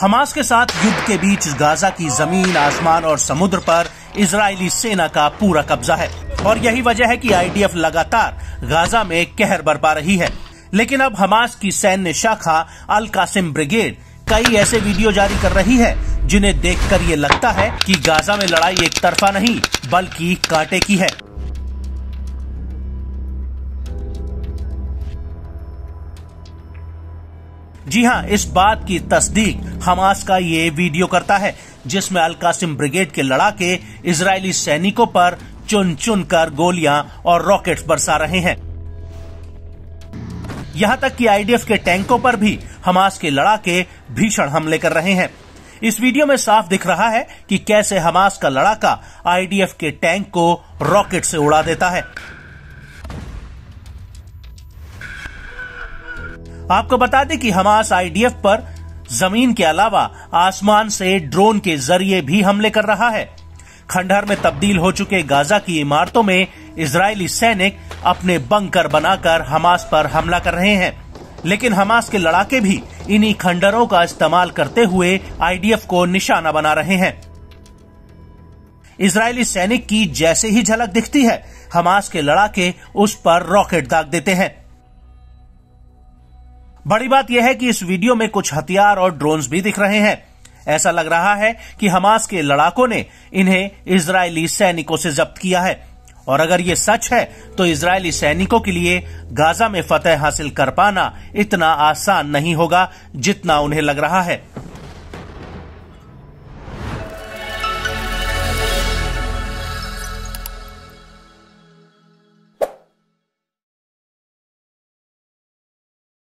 Hamas के साथ युद्ध के बीच गाजा की जमीन, आसमान और समुद्र पर इजरायली सेना का पूरा कब्जा है और यही वजह है कि आईडीएफ लगातार गाजा में कहर बरपा रही है। लेकिन अब हमास की सैन्य शाखा अल कासिम ब्रिगेड कई ऐसे वीडियो जारी कर रही है जिन्हें देखकर ये लगता है कि गाजा में लड़ाई एक तरफा नहीं बल्कि कांटे की है। जी हां, इस बात की तस्दीक हमास का ये वीडियो करता है जिसमें अल कासिम ब्रिगेड के लड़ाके इजरायली सैनिकों पर चुन चुन कर गोलियां और रॉकेट्स बरसा रहे हैं। यहां तक कि आईडीएफ के टैंकों पर भी हमास के लड़ाके भीषण हमले कर रहे हैं। इस वीडियो में साफ दिख रहा है कि कैसे हमास का लड़ाका आईडीएफ के टैंक को रॉकेट से उड़ा देता है। आपको बता दें कि हमास आईडीएफ पर जमीन के अलावा आसमान से ड्रोन के जरिए भी हमले कर रहा है। खंडहर में तब्दील हो चुके गाजा की इमारतों में इजरायली सैनिक अपने बंकर बनाकर हमास पर हमला कर रहे हैं, लेकिन हमास के लड़ाके भी इन्हीं खंडहरों का इस्तेमाल करते हुए आईडीएफ को निशाना बना रहे हैं। इजरायली सैनिक की जैसे ही झलक दिखती है, हमास के लड़ाके उस पर रॉकेट दाग देते हैं। बड़ी बात यह है कि इस वीडियो में कुछ हथियार और ड्रोन्स भी दिख रहे हैं। ऐसा लग रहा है कि हमास के लड़ाकों ने इन्हें इजरायली सैनिकों से जब्त किया है और अगर ये सच है तो इजरायली सैनिकों के लिए गाजा में फतह हासिल कर पाना इतना आसान नहीं होगा जितना उन्हें लग रहा है।